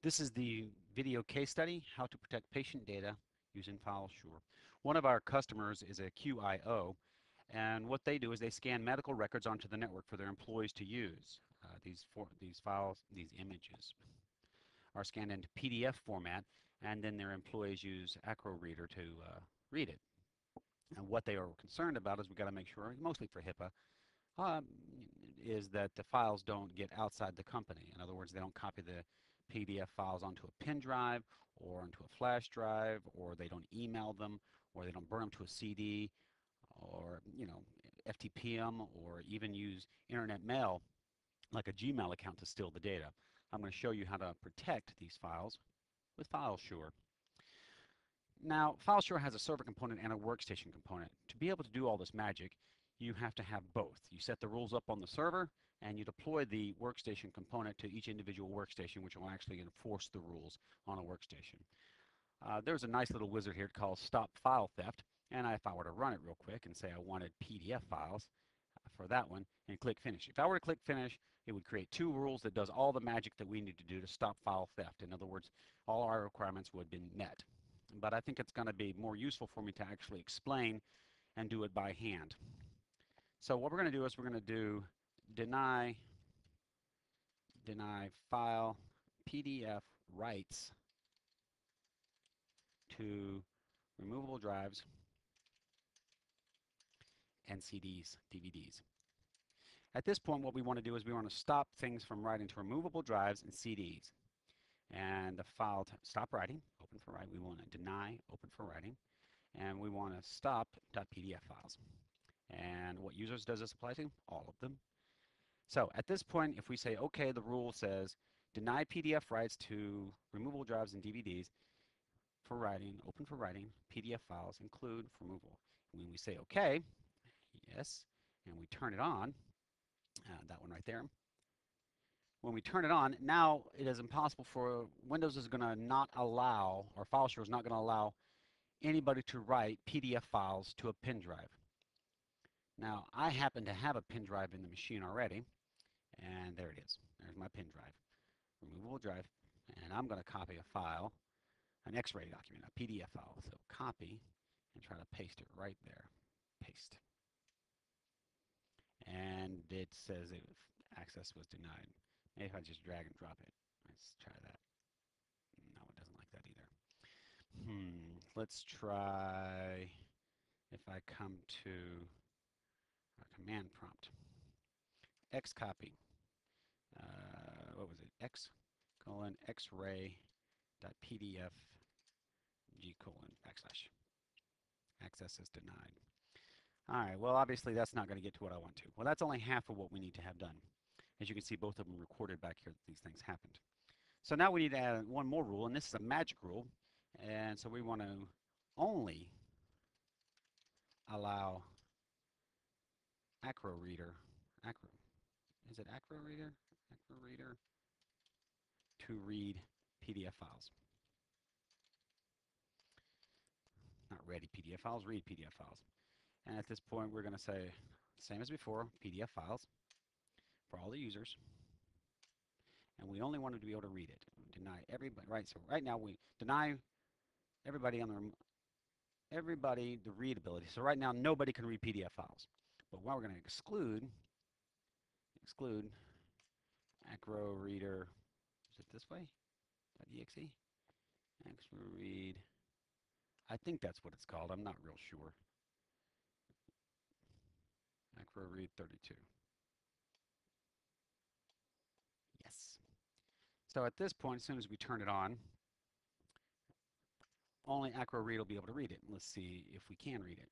This is the video case study, how to protect patient data using FileSure. One of our customers is a QIO, and what they do is they scan medical records onto the network for their employees to use. These files, these images, are scanned into PDF format, and then their employees use AcroReader to read it. And what they are concerned about is we've got to make sure, mostly for HIPAA, um, is that the files don't get outside the company. In other words, they don't copy the PDF files onto a pen drive or onto a flash drive, or they don't email them, or they don't burn them to a CD, or FTP them, or even use internet mail like a Gmail account to steal the data. I'm going to show you how to protect these files with FileSure. Now, FileSure has a server component and a workstation component. To be able to do all this magic, you have to have both. You set the rules up on the server, and you deploy the workstation component to each individual workstation, which will actually enforce the rules on a workstation. There's a nice little wizard here called Stop File Theft, and if I were to run it real quick and say I wanted PDF files for that one, and click Finish. If I were to click Finish, it would create two rules that does all the magic that we need to do to stop file theft. In other words, all our requirements would have been met. But I think it's going to be more useful for me to actually explain and do it by hand. So what we're going to do is we're going to do deny file PDF rights to removable drives and CDs, DVDs. At this point, what we want to do is we want to stop things from writing to removable drives and CDs. And the file stop writing, open for writing. We want to deny, open for writing. And we want to stop .pdf files. And what users does this apply to? All of them. So at this point, if we say, OK, the rule says deny PDF rights to removable drives and DVDs for writing, open for writing, PDF files include for removal. When we say OK, yes, and we turn it on, that one right there. When we turn it on, now it is impossible for Windows is going to not allow, or FileShare is not going to allow anybody to write PDF files to a pen drive. Now, I happen to have a pen drive in the machine already, and there it is. There's my pen drive, removable drive, and I'm going to copy a file, an X-ray document, a PDF file. So copy and try to paste it right there. Paste. And it says if access was denied. Maybe if I just drag and drop it. Let's try that. No, it doesn't like that either. Let's try if I come to a command prompt. Xcopy. What was it? X colon xray dot pdf g colon backslash. Access is denied. All right, well, obviously that's not going to get to what I want to. Well, that's only half of what we need to have done. As you can see, both of them recorded back here that these things happened. So now we need to add one more rule, and this is a magic rule. And so we want to only allow AcroReader, is it AcroReader? AcroReader to read PDF files. Not ready PDF files, read PDF files. And at this point, we're going to say, same as before, PDF files for all the users. And we only wanted to be able to read it. Deny everybody, right? So right now we deny everybody the readability. So right now nobody can read PDF files. But what we're going to exclude AcroReader, is it this way? .exe? AcroRead, I think that's what it's called. I'm not real sure. AcroRead 32. Yes. So at this point, as soon as we turn it on, only AcroRead will be able to read it. Let's see if we can read it.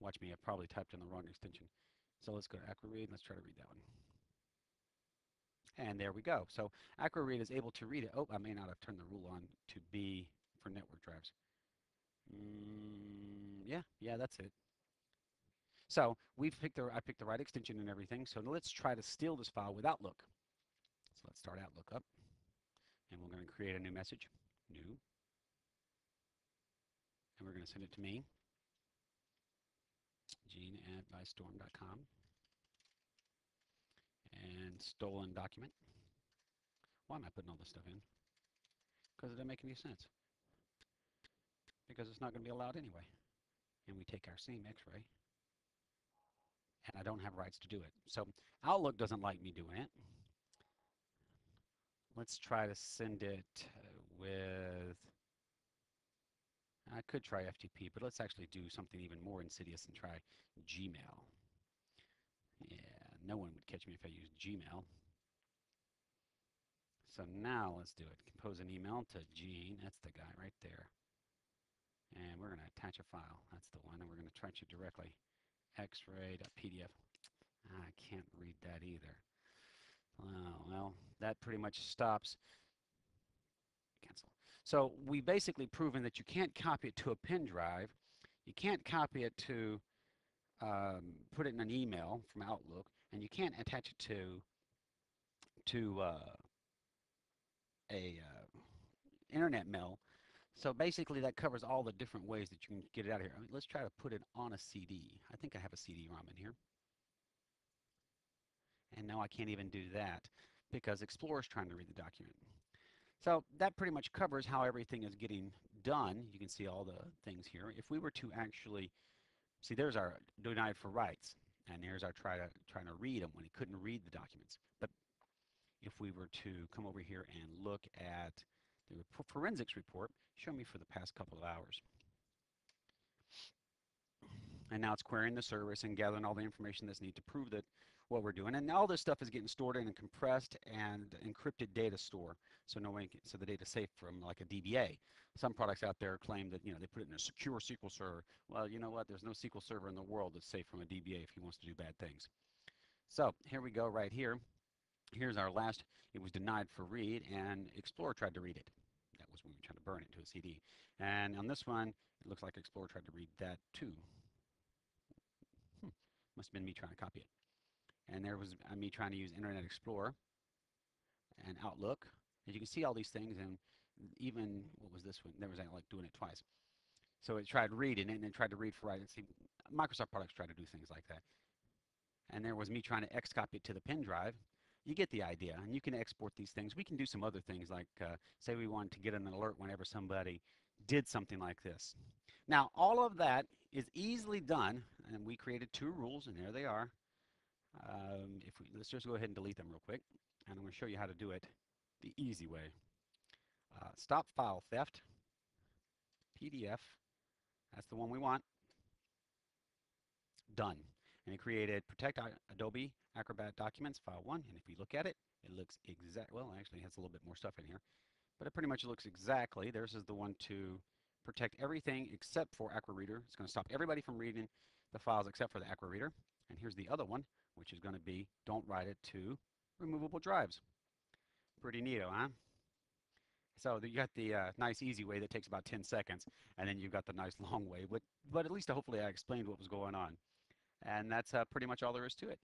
Watch me, I probably typed in the wrong extension. So let's go to AcroRead and let's try to read that one. And there we go. So AcroRead is able to read it. Oh, I may not have turned the rule on to be for network drives. Yeah, that's it. So I picked the right extension and everything. So let's try to steal this file with Outlook. So let's start Outlook up. And we're going to create a new message. New. And we're going to send it to me. Gene@bystorm.com. And stolen document. Why am I putting all this stuff in? because it doesn't make any sense. Because it's not going to be allowed anyway. And we take our same X-ray, and I don't have rights to do it. So Outlook doesn't like me doing it. Let's try to send it with, I could try FTP, but let's actually do something even more insidious and try Gmail. Yeah, no one would catch me if I used Gmail. So now let's do it. Compose an email to Gene, that's the guy right there. And we're going to attach a file, that's the one, and we're going to attach it directly. X-ray.pdf. I can't read that either. Well, that pretty much stops. Cancel. So we basically proven that you can't copy it to a pen drive. You can't copy it to put it in an email from Outlook, and you can't attach it to a internet mail. So basically that covers all the different ways that you can get it out of here. I mean, let's try to put it on a CD. I think I have a CD-ROM in here. And now I can't even do that because Explorer is trying to read the document. So that pretty much covers how everything is getting done. You can see all the things here. If we were to actually, see there's our denied for rights, and here's our trying to read them when he couldn't read the documents. But if we were to come over here and look at the forensics report, show me for the past couple of hours. And now it's querying the service and gathering all the information that's needed to prove that what we're doing. And all this stuff is getting stored in a compressed and encrypted data store, so so the data's safe from like a DBA. Some products out there claim that they put it in a secure SQL server. Well, you know what? There's no SQL server in the world that's safe from a DBA if he wants to do bad things. So here we go right here. Here's our last. It was denied for read, and Explorer tried to read it. That was when we were trying to burn it to a CD. And on this one, it looks like Explorer tried to read that too. Must have been me trying to copy it. And there was me trying to use Internet Explorer and Outlook. As you can see all these things, and even, what was this one? There was like doing it twice. So it tried reading it, and it tried to read for write. See, Microsoft products try to do things like that. And there was me trying to X-copy it to the pen drive. You get the idea, and you can export these things. We can do some other things, like say we wanted to get an alert whenever somebody did something like this. Now, all of that is easily done, and we created 2 rules, and there they are. Let's just go ahead and delete them real quick, and I'm going to show you how to do it the easy way. Stop file theft, PDF, that's the one we want, done. And it created Protect Adobe Acrobat Documents, File 1, and if you look at it, it looks well, actually it has a little bit more stuff in here, but it pretty much looks exactly. Theirs is the one to protect everything except for AcroReader. It's going to stop everybody from reading the files except for the AcroReader. And here's the other one, which is going to be don't write it to removable drives. Pretty neato, huh? So you got the nice easy way that takes about 10 seconds, and then you've got the nice long way. But at least hopefully I explained what was going on. And that's pretty much all there is to it.